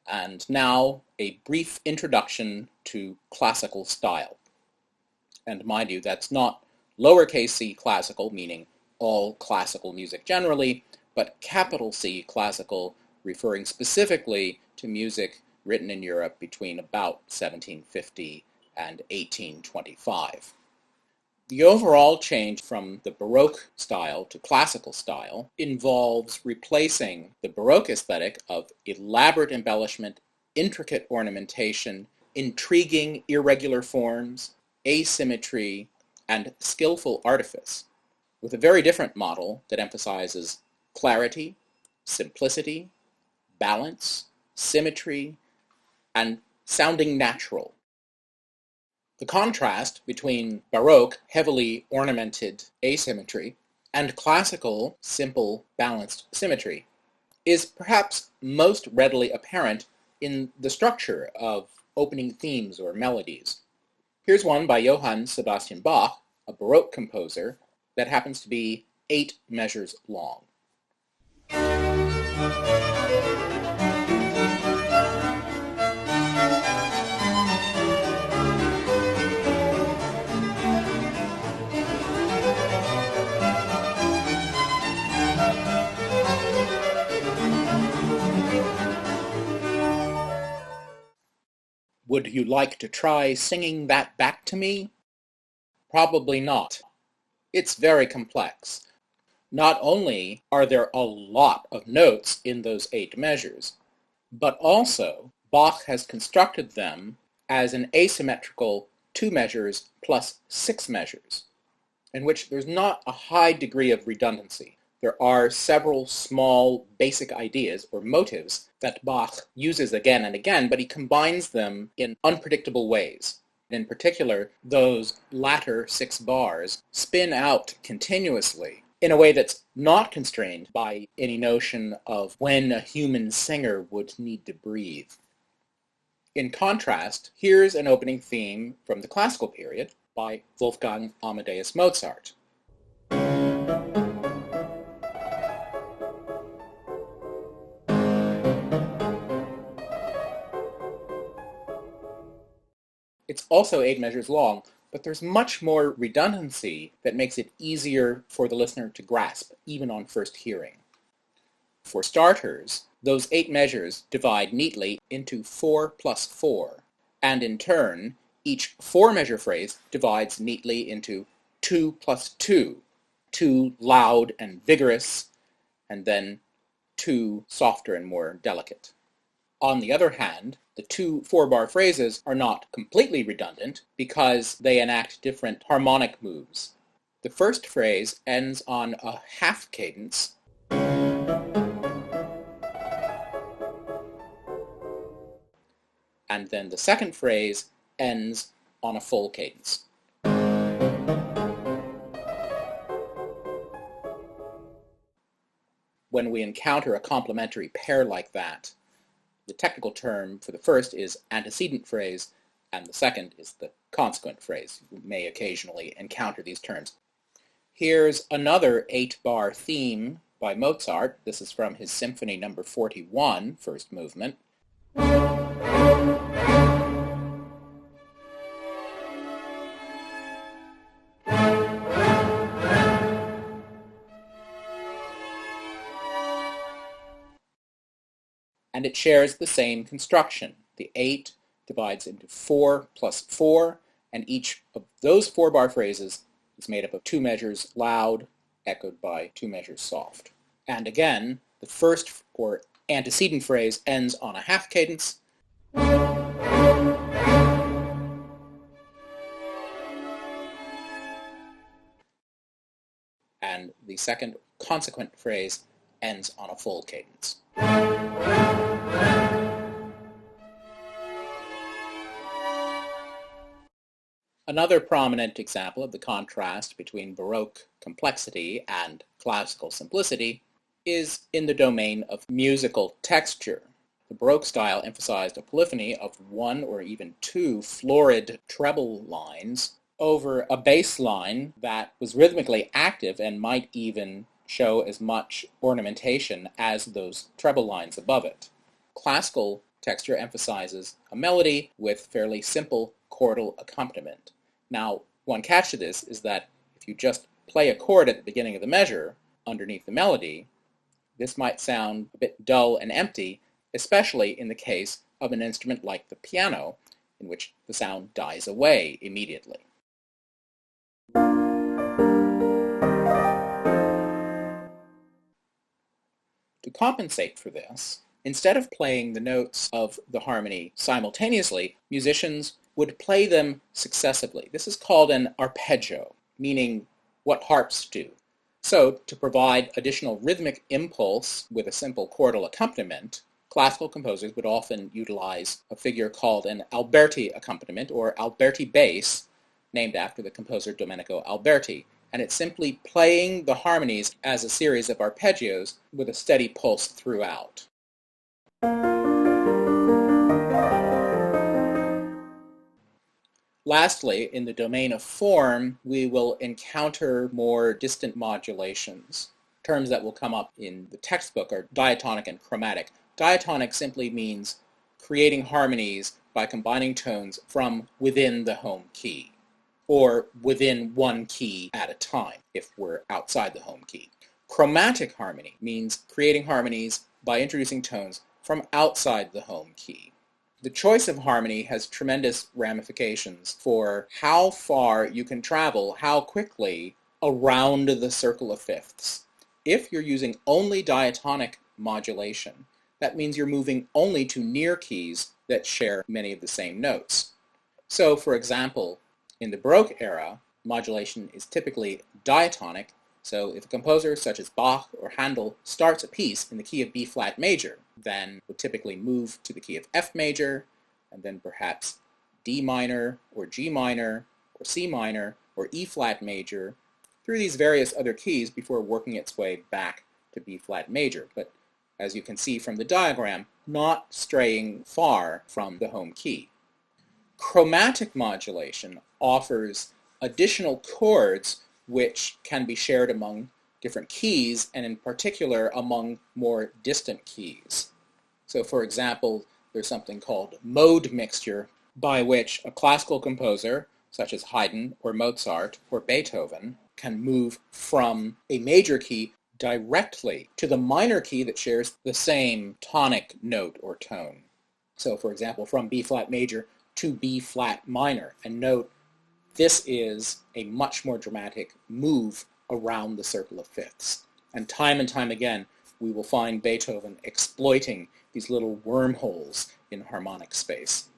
And now a brief introduction to classical style. And mind you, that's not lowercase c classical, meaning all classical music generally, but capital C classical, referring specifically to music written in Europe between about 1750 and 1825. The overall change from the Baroque style to classical style involves replacing the Baroque aesthetic of elaborate embellishment, intricate ornamentation, intriguing irregular forms, asymmetry, and skillful artifice, with a very different model that emphasizes clarity, simplicity, balance, symmetry, and sounding natural. The contrast between Baroque, heavily ornamented asymmetry, and classical, simple, balanced symmetry is perhaps most readily apparent in the structure of opening themes or melodies. Here's one by Johann Sebastian Bach, a Baroque composer, that happens to be 8 measures long. Would you like to try singing that back to me? Probably not. It's very complex. Not only are there a lot of notes in those 8 measures, but also Bach has constructed them as an asymmetrical 2 measures plus 6 measures, in which there's not a high degree of redundancy. There are several small basic ideas or motives that Bach uses again and again, but he combines them in unpredictable ways. In particular, those latter 6 bars spin out continuously in a way that's not constrained by any notion of when a human singer would need to breathe. In contrast, here's an opening theme from the classical period by Wolfgang Amadeus Mozart. It's also 8 measures long, but there's much more redundancy that makes it easier for the listener to grasp, even on first hearing. For starters, those 8 measures divide neatly into 4 plus 4, and in turn, each 4-measure phrase divides neatly into 2 plus 2, 2 loud and vigorous, and then 2 softer and more delicate. On the other hand, the 2 4-bar phrases are not completely redundant because they enact different harmonic moves. The first phrase ends on a half cadence, and then the second phrase ends on a full cadence. When we encounter a complementary pair like that, the technical term for the first is antecedent phrase, and the second is the consequent phrase. You may occasionally encounter these terms. Here's another 8-bar theme by Mozart. This is from his Symphony No. 41, first movement. And it shares the same construction. The 8 divides into 4 plus 4, and each of those 4-bar phrases is made up of 2 measures loud, echoed by 2 measures soft. And again, the first or antecedent phrase ends on a half cadence, and the second consequent phrase ends on a full cadence. Another prominent example of the contrast between Baroque complexity and classical simplicity is in the domain of musical texture. The Baroque style emphasized a polyphony of 1 or even 2 florid treble lines over a bass line that was rhythmically active and might even show as much ornamentation as those treble lines above it. Classical Texture emphasizes a melody with fairly simple chordal accompaniment. Now, one catch to this is that if you just play a chord at the beginning of the measure underneath the melody, this might sound a bit dull and empty, especially in the case of an instrument like the piano, in which the sound dies away immediately. To compensate for this, instead of playing the notes of the harmony simultaneously, musicians would play them successively. This is called an arpeggio, meaning what harps do. So, to provide additional rhythmic impulse with a simple chordal accompaniment, classical composers would often utilize a figure called an Alberti accompaniment, or Alberti bass, named after the composer Domenico Alberti. And it's simply playing the harmonies as a series of arpeggios with a steady pulse throughout. Lastly, in the domain of form, we will encounter more distant modulations. Terms that will come up in the textbook are diatonic and chromatic. Diatonic simply means creating harmonies by combining tones from within the home key, or within one key at a time, if we're outside the home key. Chromatic harmony means creating harmonies by introducing tones from outside the home key. The choice of harmony has tremendous ramifications for how far you can travel, how quickly, around the circle of fifths. If you're using only diatonic modulation, that means you're moving only to near keys that share many of the same notes. So, for example, in the Baroque era, modulation is typically diatonic, so if a composer such as Bach or Handel starts a piece in the key of B flat major, then would typically move to the key of F major, and then perhaps D minor, or G minor, or C minor, or E flat major, through these various other keys before working its way back to B flat major. But as you can see from the diagram, not straying far from the home key. Chromatic modulation offers additional chords which can be shared among different keys, and in particular among more distant keys. So for example, there's something called mode mixture, by which a classical composer, such as Haydn or Mozart or Beethoven, can move from a major key directly to the minor key that shares the same tonic note or tone. So for example, from B flat major to B flat minor. And note, this is a much more dramatic move around the circle of fifths. And time again, we will find Beethoven exploiting these little wormholes in harmonic space.